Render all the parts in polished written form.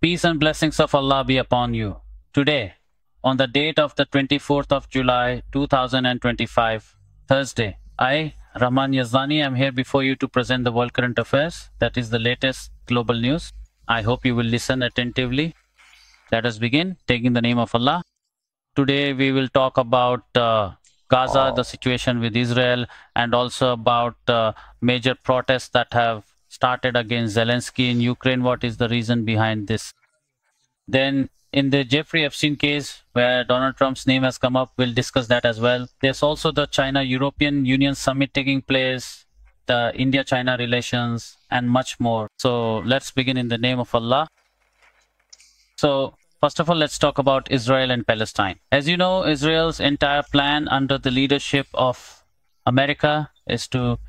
Peace and blessings of Allah be upon you. Today, on the date of the 24th of July 2025, Thursday, I, Rahman Yazdani, am here before you to present the world current affairs. That is the latest global news. I hope you will listen attentively. Let us begin, taking the name of Allah. Today, we will talk about Gaza, the situation with Israel, and also about major protests that have started against Zelensky in Ukraine. What is the reason behind this? Then in the Jeffrey Epstein case, where Donald Trump's name has come up, we'll discuss that as well. There's also the China-European Union summit taking place, the India-China relations, and much more. So let's begin in the name of Allah. So first of all, let's talk about Israel and Palestine. As you know, Israel's entire plan under the leadership of America is to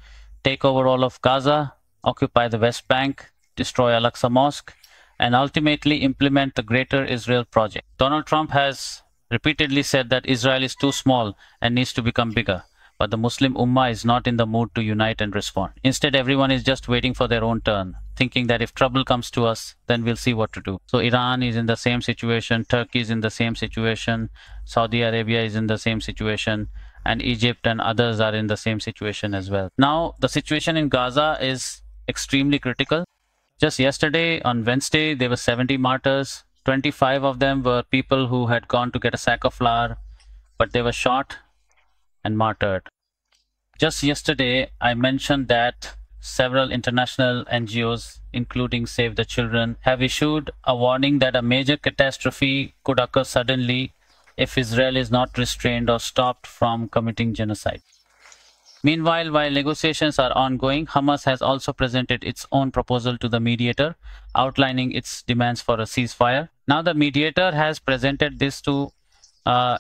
take over all of Gaza, occupy the West Bank, destroy Al-Aqsa Mosque, and ultimately implement the Greater Israel Project. Donald Trump has repeatedly said that Israel is too small and needs to become bigger. But the Muslim Ummah is not in the mood to unite and respond. Instead, everyone is just waiting for their own turn, thinking that if trouble comes to us, then we'll see what to do. So Iran is in the same situation, Turkey is in the same situation, Saudi Arabia is in the same situation, and Egypt and others are in the same situation as well. Now, the situation in Gaza is extremely critical. Just yesterday, on Wednesday, there were 70 martyrs. 25 of them were people who had gone to get a sack of flour, but they were shot and martyred. Just yesterday, I mentioned that several international NGOs, including Save the Children, have issued a warning that a major catastrophe could occur suddenly if Israel is not restrained or stopped from committing genocide. Meanwhile, while negotiations are ongoing, Hamas has also presented its own proposal to the mediator, outlining its demands for a ceasefire. Now, the mediator has presented this to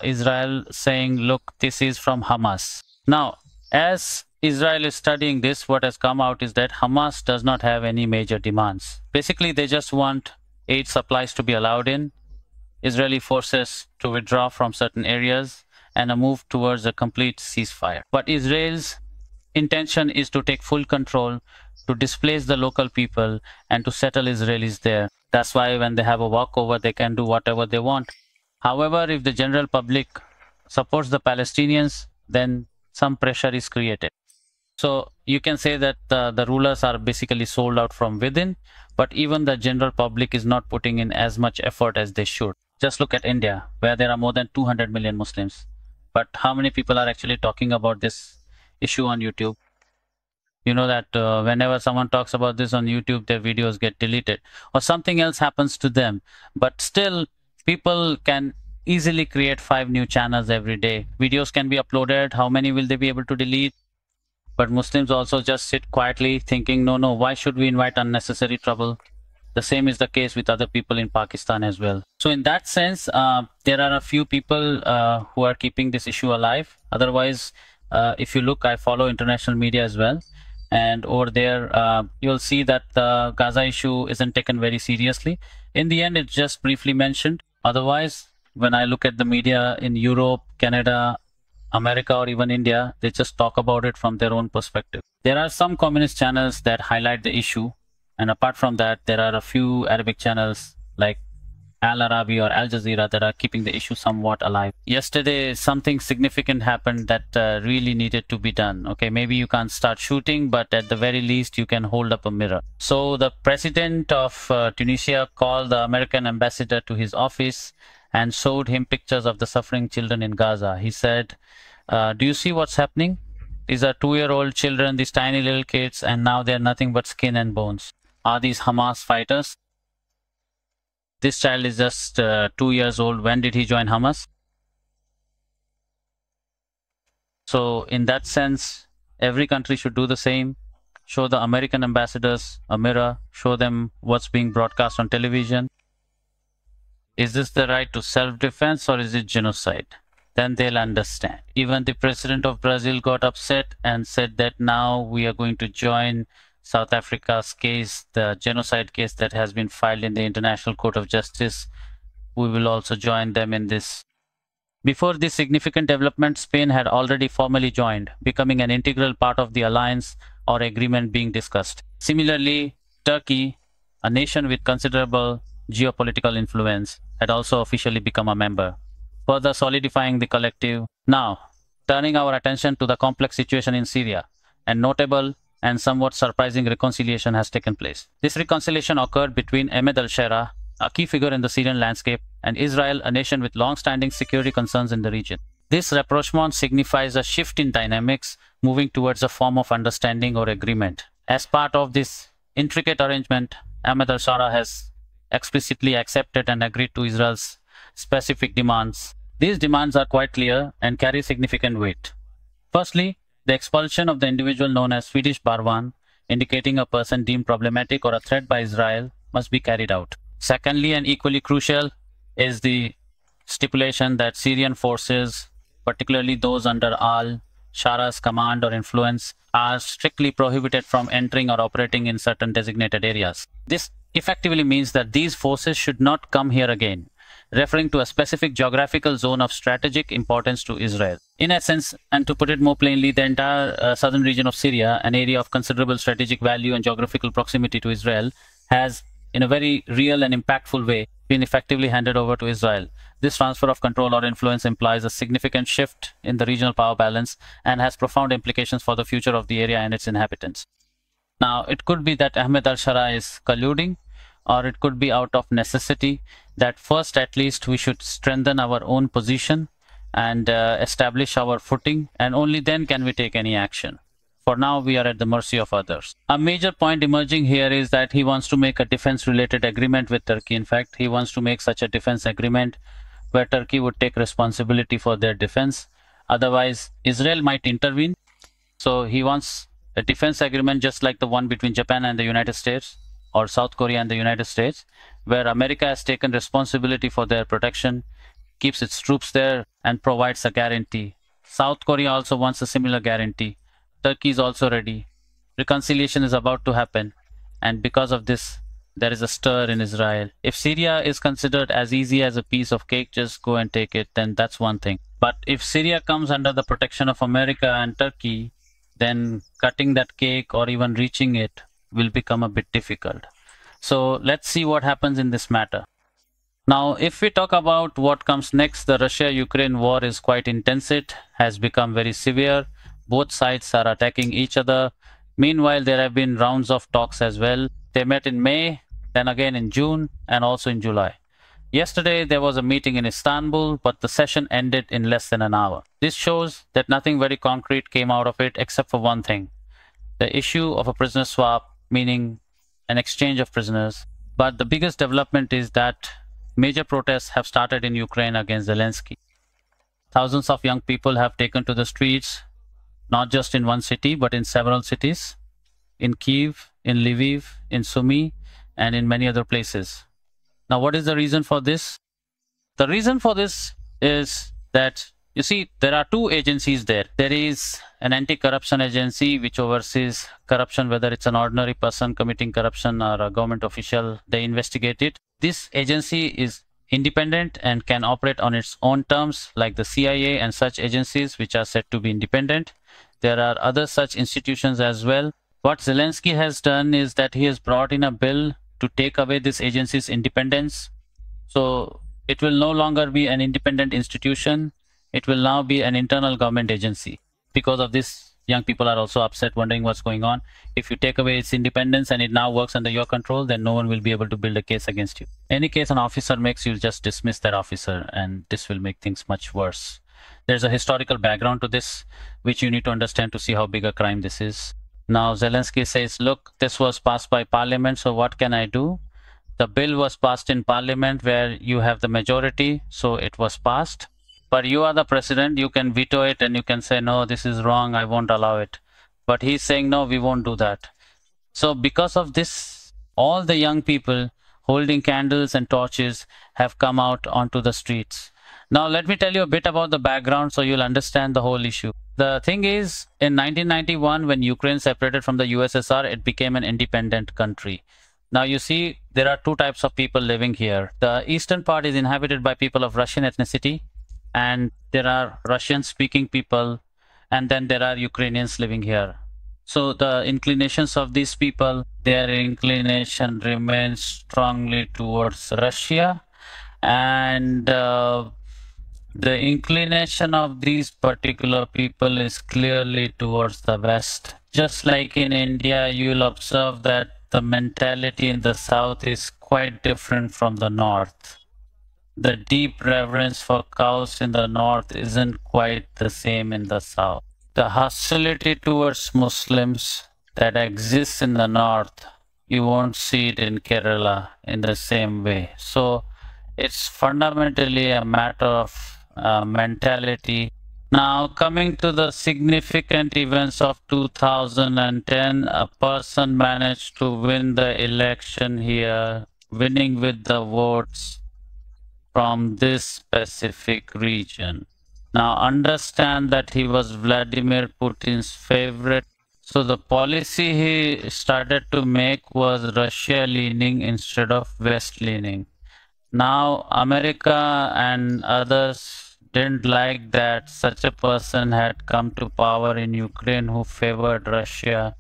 Israel, saying, look, this is from Hamas. Now, as Israel is studying this, what has come out is that Hamas does not have any major demands. Basically, they just want aid supplies to be allowed in, Israeli forces to withdraw from certain areas, and a move towards a complete ceasefire. But Israel's intention is to take full control, to displace the local people, and to settle Israelis there. That's why when they have a walkover, they can do whatever they want. However, if the general public supports the Palestinians, then some pressure is created. So you can say that the rulers are basically sold out from within, but even the general public is not putting in as much effort as they should. Just look at India, where there are more than 200 million Muslims. But how many people are actually talking about this issue on YouTube? You know that whenever someone talks about this on YouTube, their videos get deleted or something else happens to them. But still, people can easily create 5 new channels every day. Videos can be uploaded. How many will they be able to delete? But Muslims also just sit quietly thinking, no, why should we invite unnecessary trouble? The same is the case with other people in Pakistan as well. So in that sense, there are a few people who are keeping this issue alive. Otherwise, if you look, I follow international media as well. And over there, you'll see that the Gaza issue isn't taken very seriously. In the end, it's just briefly mentioned. Otherwise, when I look at the media in Europe, Canada, America, or even India, they just talk about it from their own perspective. There are some communist channels that highlight the issue. And apart from that, there are a few Arabic channels like Al Arabi or Al Jazeera that are keeping the issue somewhat alive. Yesterday, something significant happened that really needed to be done. Okay, maybe you can't start shooting, but at the very least, you can hold up a mirror. So the president of Tunisia called the American ambassador to his office and showed him pictures of the suffering children in Gaza. He said, do you see what's happening? These are 2-year-old children, these tiny little kids, and now they're nothing but skin and bones. Are these Hamas fighters? This child is just 2 years old. When did he join Hamas? So in that sense, every country should do the same. Show the American ambassadors a mirror. Show them what's being broadcast on television. Is this the right to self-defense or is it genocide? Then they'll understand. Even the president of Brazil got upset and said that now we are going to join South Africa's case, the genocide case that has been filed in the International Court of Justice. We will also join them in this. Before this significant development, Spain had already formally joined, becoming an integral part of the alliance or agreement being discussed. Similarly, Turkey, a nation with considerable geopolitical influence, had also officially become a member, further solidifying the collective. Now, turning our attention to the complex situation in Syria, a notable and somewhat surprising reconciliation has taken place. This reconciliation occurred between Ahmed al-Shara, a key figure in the Syrian landscape, and Israel, a nation with long-standing security concerns in the region. This rapprochement signifies a shift in dynamics, moving towards a form of understanding or agreement. As part of this intricate arrangement, Ahmed al-Shara has explicitly accepted and agreed to Israel's specific demands. These demands are quite clear and carry significant weight. Firstly, the expulsion of the individual known as Swedish Barwan, indicating a person deemed problematic or a threat by Israel, must be carried out. Secondly, and equally crucial, is the stipulation that Syrian forces, particularly those under al-Shara's command or influence, are strictly prohibited from entering or operating in certain designated areas. This effectively means that these forces should not come here again, referring to a specific geographical zone of strategic importance to Israel. In essence, and to put it more plainly, the entire southern region of Syria, an area of considerable strategic value and geographical proximity to Israel, has, in a very real and impactful way, been effectively handed over to Israel. This transfer of control or influence implies a significant shift in the regional power balance and has profound implications for the future of the area and its inhabitants. Now, it could be that Ahmed al-Shara is colluding, or it could be out of necessity that first at least we should strengthen our own position and establish our footing, and only then can we take any action. For now, we are at the mercy of others. A major point emerging here is that he wants to make a defense-related agreement with Turkey. In fact, he wants to make such a defense agreement where Turkey would take responsibility for their defense. Otherwise, Israel might intervene. So he wants a defense agreement just like the one between Japan and the United States, or South Korea and the United States, where America has taken responsibility for their protection, keeps its troops there, and provides a guarantee. South Korea also wants a similar guarantee. Turkey is also ready. Reconciliation is about to happen, and because of this, there is a stir in Israel. If Syria is considered as easy as a piece of cake, just go and take it, then that's one thing. But if Syria comes under the protection of America and Turkey, then cutting that cake or even reaching it will become a bit difficult. So let's see what happens in this matter. Now, if we talk about what comes next, the Russia-Ukraine war is quite intense. It has become very severe. Both sides are attacking each other. Meanwhile, there have been rounds of talks as well. They met in May, then again in June, and also in July. Yesterday, there was a meeting in Istanbul, but the session ended in less than an hour. This shows that nothing very concrete came out of it except for one thing: the issue of a prisoner swap, meaning an exchange of prisoners. But the biggest development is that major protests have started in Ukraine against Zelensky. Thousands of young people have taken to the streets, not just in one city, but in several cities, in Kyiv, in Lviv, in Sumy, and in many other places. Now, what is the reason for this? The reason for this is that, you see, there are two agencies there. There is an anti-corruption agency which oversees corruption, whether it's an ordinary person committing corruption or a government official, they investigate it. This agency is independent and can operate on its own terms, like the CIA and such agencies which are said to be independent. There are other such institutions as well. What Zelensky has done is that he has brought in a bill to take away this agency's independence. So it will no longer be an independent institution. It will now be an internal government agency. Because of this, young people are also upset, wondering what's going on. If you take away its independence and it now works under your control, then no one will be able to build a case against you. Any case an officer makes, you'll just dismiss that officer, and this will make things much worse. There's a historical background to this, which you need to understand to see how big a crime this is. Now, Zelensky says, look, this was passed by parliament, so what can I do? The bill was passed in parliament where you have the majority, so it was passed. But you are the president, you can veto it and you can say, no, this is wrong, I won't allow it. But he's saying, no, we won't do that. So because of this, all the young people holding candles and torches have come out onto the streets. Now, let me tell you a bit about the background so you'll understand the whole issue. The thing is, in 1991, when Ukraine separated from the USSR, it became an independent country. Now, you see, there are two types of people living here. The eastern part is inhabited by people of Russian ethnicity, and there are Russian-speaking people, and then there are Ukrainians living here. So the inclinations of these people their inclination remains strongly towards Russia, and the inclination of these particular people is clearly towards the West. Just like in India, you'll observe that the mentality in the South is quite different from the North. The deep reverence for cows in the North isn't quite the same in the South. The hostility towards Muslims that exists in the North, you won't see it in Kerala in the same way. So it's fundamentally a matter of mentality. Now, coming to the significant events of 2010, a person managed to win the election here, winning with the votes from this specific region. Now, understand that he was Vladimir Putin's favorite. So, the policy he started to make was Russia leaning instead of West leaning. Now, America and others didn't like that such a person had come to power in Ukraine who favored Russia.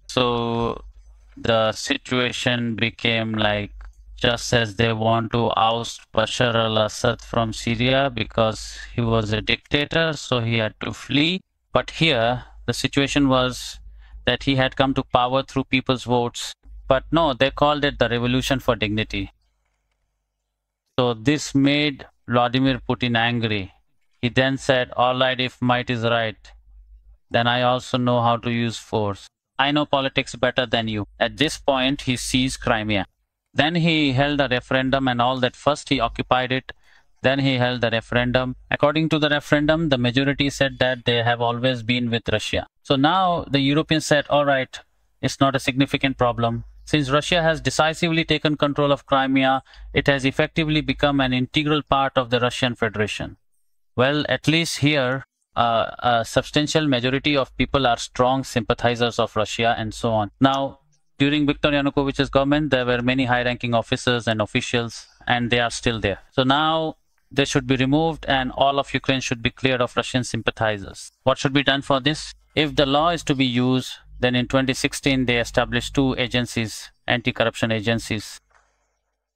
So the situation became like, just as they want to oust Bashar al-Assad from Syria because he was a dictator, so he had to flee. But here, the situation was that he had come to power through people's votes. But no, they called it the revolution for dignity. So this made Vladimir Putin angry. He then said, all right, if might is right, then I also know how to use force. I know politics better than you. At this point, he seized Crimea. Then he held a referendum and all that. First, he occupied it. Then he held the referendum. According to the referendum, the majority said that they have always been with Russia. So now the Europeans said, all right, it's not a significant problem. Since Russia has decisively taken control of Crimea, it has effectively become an integral part of the Russian Federation. Well, at least here, a substantial majority of people are strong sympathizers of Russia and so on. Now, during Viktor Yanukovych's government, there were many high-ranking officers and officials, and they are still there. So now they should be removed and all of Ukraine should be cleared of Russian sympathizers. What should be done for this? If the law is to be used, then in 2016, they established two agencies, anti-corruption agencies.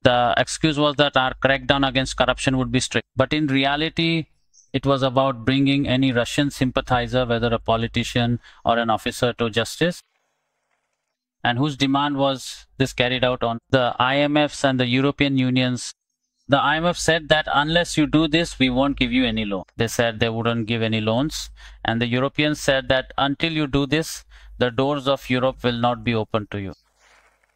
The excuse was that our crackdown against corruption would be strict. But in reality, it was about bringing any Russian sympathizer, whether a politician or an officer, to justice. And whose demand was this carried out on? The IMFs and the European Unions. The IMF said that unless you do this, we won't give you any loan. They said they wouldn't give any loans. And the Europeans said that until you do this, the doors of Europe will not be open to you.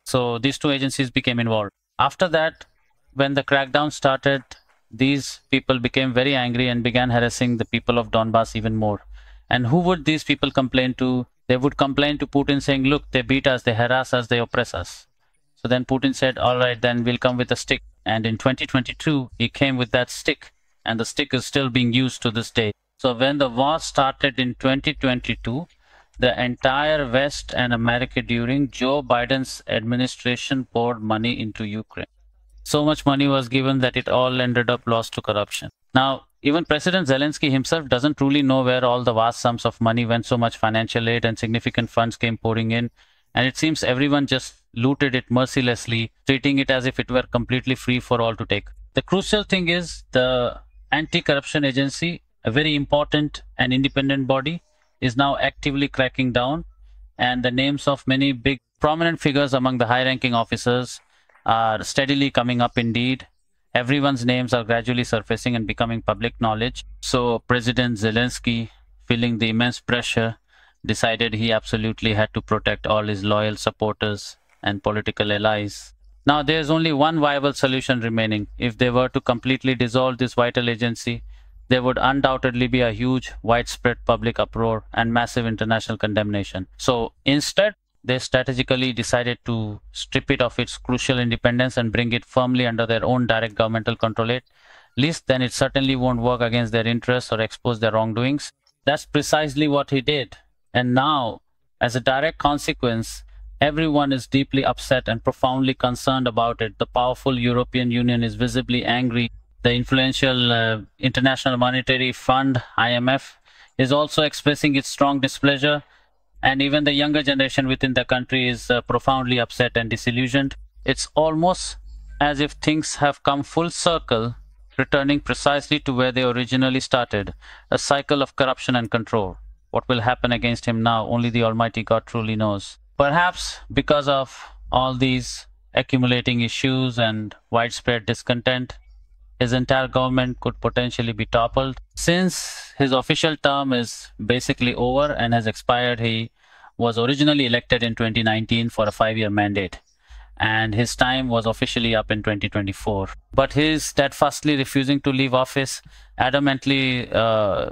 So these two agencies became involved. After that, when the crackdown started, these people became very angry and began harassing the people of Donbass even more. And who would these people complain to? They would complain to Putin saying, look, they beat us, they harass us, they oppress us. So then Putin said, all right, then we'll come with a stick. And in 2022, he came with that stick. And the stick is still being used to this day. So when the war started in 2022, the entire West and America during Joe Biden's administration poured money into Ukraine. So much money was given that it all ended up lost to corruption. Now, even President Zelensky himself doesn't truly know where all the vast sums of money went. So much financial aid and significant funds came pouring in. And it seems everyone just looted it mercilessly, treating it as if it were completely free for all to take. The crucial thing is the anti-corruption agency, a very important and independent body, is now actively cracking down. And the names of many big prominent figures among the high-ranking officers are steadily coming up indeed. Everyone's names are gradually surfacing and becoming public knowledge. So President Zelensky, feeling the immense pressure, decided he absolutely had to protect all his loyal supporters and political allies. Now there's only one viable solution remaining. If they were to completely dissolve this vital agency, there would undoubtedly be a huge, widespread public uproar and massive international condemnation. So instead, they strategically decided to strip it of its crucial independence and bring it firmly under their own direct governmental control. At least then it certainly won't work against their interests or expose their wrongdoings. That's precisely what he did. And now, as a direct consequence, everyone is deeply upset and profoundly concerned about it. The powerful European Union is visibly angry. The influential International Monetary Fund, IMF, is also expressing its strong displeasure. And even the younger generation within the country is profoundly upset and disillusioned. It's almost as if things have come full circle, returning precisely to where they originally started, a cycle of corruption and control. What will happen against him now, only the Almighty God truly knows. Perhaps because of all these accumulating issues and widespread discontent, his entire government could potentially be toppled. Since his official term is basically over and has expired, he was originally elected in 2019 for a 5-year mandate, and his time was officially up in 2024. But he's steadfastly refusing to leave office, adamantly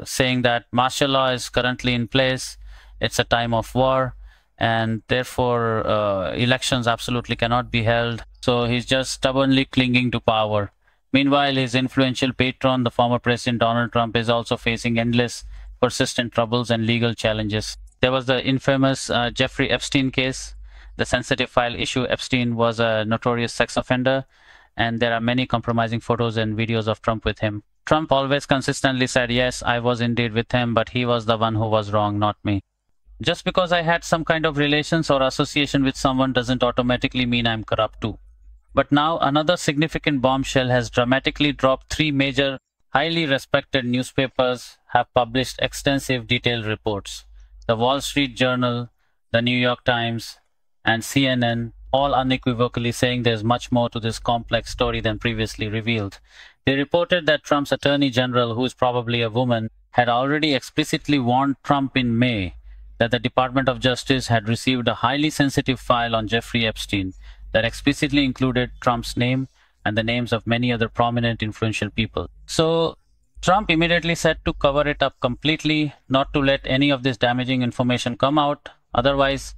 saying that martial law is currently in place, it's a time of war, and therefore elections absolutely cannot be held. So he's just stubbornly clinging to power. Meanwhile, his influential patron, the former President Donald Trump, is also facing endless, persistent troubles and legal challenges. There was the infamous Jeffrey Epstein case, the sensitive file issue. Epstein was a notorious sex offender, and there are many compromising photos and videos of Trump with him. Trump always consistently said, yes, I was indeed with him, but he was the one who was wrong, not me. Just because I had some kind of relations or association with someone doesn't automatically mean I'm corrupt too. But now another significant bombshell has dramatically dropped. 3 major, highly respected newspapers have published extensive detailed reports. The Wall Street Journal, the New York Times, and CNN, all unequivocally saying there's much more to this complex story than previously revealed. They reported that Trump's Attorney General, who is probably a woman, had already explicitly warned Trump in May that the Department of Justice had received a highly sensitive file on Jeffrey Epstein that explicitly included Trump's name and the names of many other prominent influential people. So Trump immediately said to cover it up completely, not to let any of this damaging information come out. Otherwise,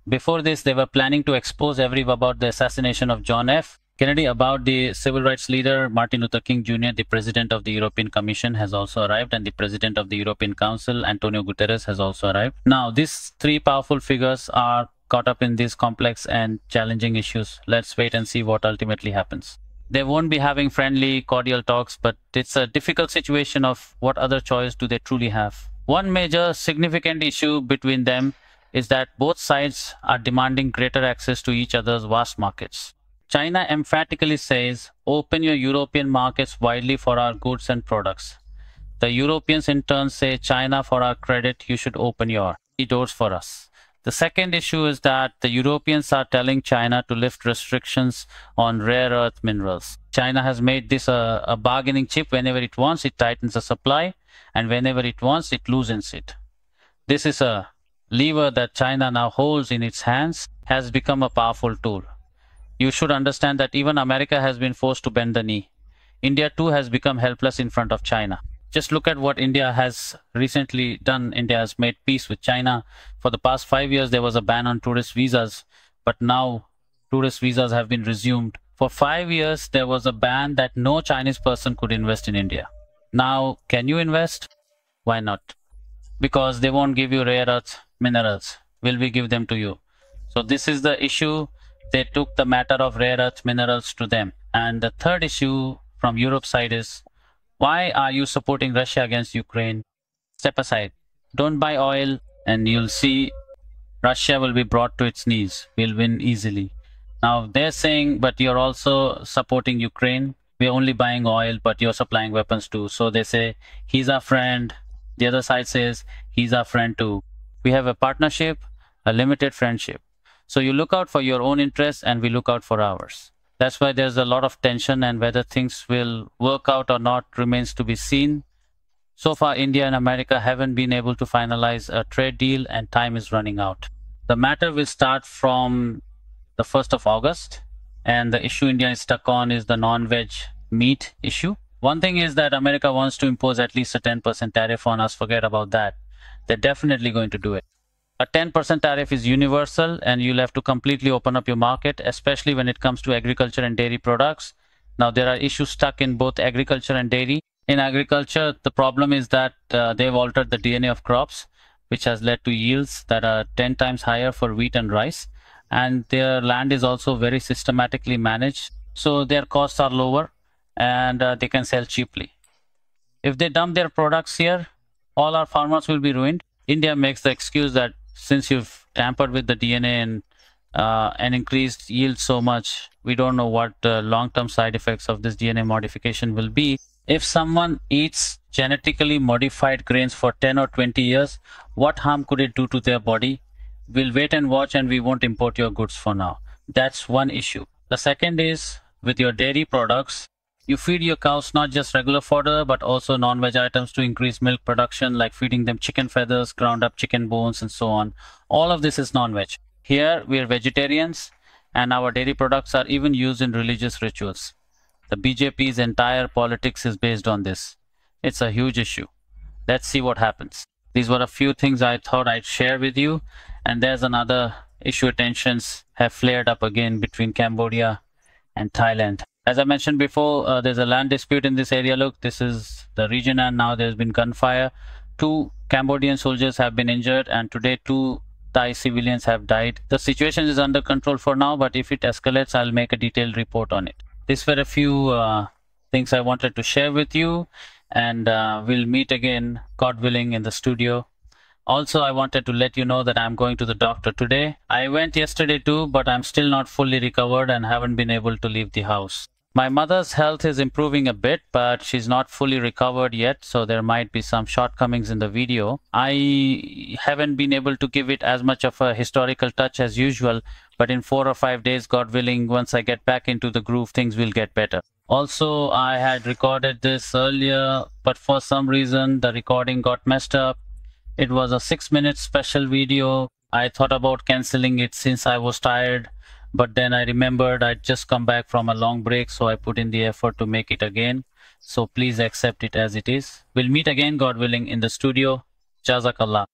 before this, they were planning to expose everyone about the assassination of John F. Kennedy, about the civil rights leader Martin Luther King Jr. The president of the European Commission has also arrived, and the president of the European Council, Antonio Guterres, has also arrived. Now, these 3 powerful figures are caught up in these complex and challenging issues. Let's wait and see what ultimately happens. They won't be having friendly, cordial talks, but it's a difficult situation of what other choice do they truly have. One major significant issue between them is that both sides are demanding greater access to each other's vast markets. China emphatically says, open your European markets widely for our goods and products. The Europeans in turn say, China, for our credit, you should open your doors for us. The second issue is that the Europeans are telling China to lift restrictions on rare earth minerals. China has made this a bargaining chip. Whenever it wants, it tightens the supply, and whenever it wants, it loosens it. This is a lever that China now holds in its hands, has become a powerful tool. You should understand that even America has been forced to bend the knee. India too has become helpless in front of China. Just look at what India has recently done. India has made peace with China. For the past 5 years, there was a ban on tourist visas, but now tourist visas have been resumed. For 5 years, there was a ban that no Chinese person could invest in India. Now, can you invest? Why not? Because they won't give you rare earth minerals. Will we give them to you? So this is the issue. They took the matter of rare earth minerals to them. And the third issue from Europe's side is, why are you supporting Russia against Ukraine? Step aside. Don't buy oil, and you'll see Russia will be brought to its knees. We'll win easily. Now they're saying, but you're also supporting Ukraine. We're only buying oil, but you're supplying weapons too. So they say, he's our friend. The other side says, he's our friend too. We have a partnership, a limited friendship. So you look out for your own interests, and we look out for ours. That's why there's a lot of tension, and whether things will work out or not remains to be seen. So far, India and America haven't been able to finalize a trade deal, and time is running out. The matter will start from the 1st of August, and the issue India is stuck on is the non-veg meat issue. One thing is that America wants to impose at least a 10% tariff on us. Forget about that. They're definitely going to do it. A 10% tariff is universal, and you'll have to completely open up your market, especially when it comes to agriculture and dairy products. Now, there are issues stuck in both agriculture and dairy. In agriculture, the problem is that they've altered the DNA of crops, which has led to yields that are 10 times higher for wheat and rice. And their land is also very systematically managed, so their costs are lower, and they can sell cheaply. If they dump their products here, all our farmers will be ruined. India makes the excuse that since you've tampered with the DNA and increased yield so much, we don't know what long-term side effects of this DNA modification will be. If someone eats genetically modified grains for 10 or 20 years, what harm could it do to their body? We'll wait and watch, and we won't import your goods for now. That's one issue. The second is with your dairy products, you feed your cows not just regular fodder, but also non-veg items to increase milk production, like feeding them chicken feathers, ground up chicken bones, and so on. All of this is non-veg. Here, we are vegetarians, and our dairy products are even used in religious rituals. The BJP's entire politics is based on this. It's a huge issue. Let's see what happens. These were a few things I thought I'd share with you. And there's another issue. Tensions have flared up again between Cambodia and Thailand. As I mentioned before, there's a land dispute in this area. Look, this is the region, and now there's been gunfire. 2 Cambodian soldiers have been injured, and today 2 Thai civilians have died. The situation is under control for now, but if it escalates, I'll make a detailed report on it. These were a few things I wanted to share with you, and we'll meet again, God willing, in the studio. Also, I wanted to let you know that I'm going to the doctor today. I went yesterday too, but I'm still not fully recovered and haven't been able to leave the house. My mother's health is improving a bit, but she's not fully recovered yet, so there might be some shortcomings in the video. I haven't been able to give it as much of a historical touch as usual, but in 4 or 5 days, God willing, once I get back into the groove, things will get better. Also, I had recorded this earlier, but for some reason, the recording got messed up. It was a 6-minute special video. I thought about canceling it since I was tired, but then I remembered I'd just come back from a long break, so I put in the effort to make it again. So please accept it as it is. We'll meet again, God willing, in the studio. Jazakallah.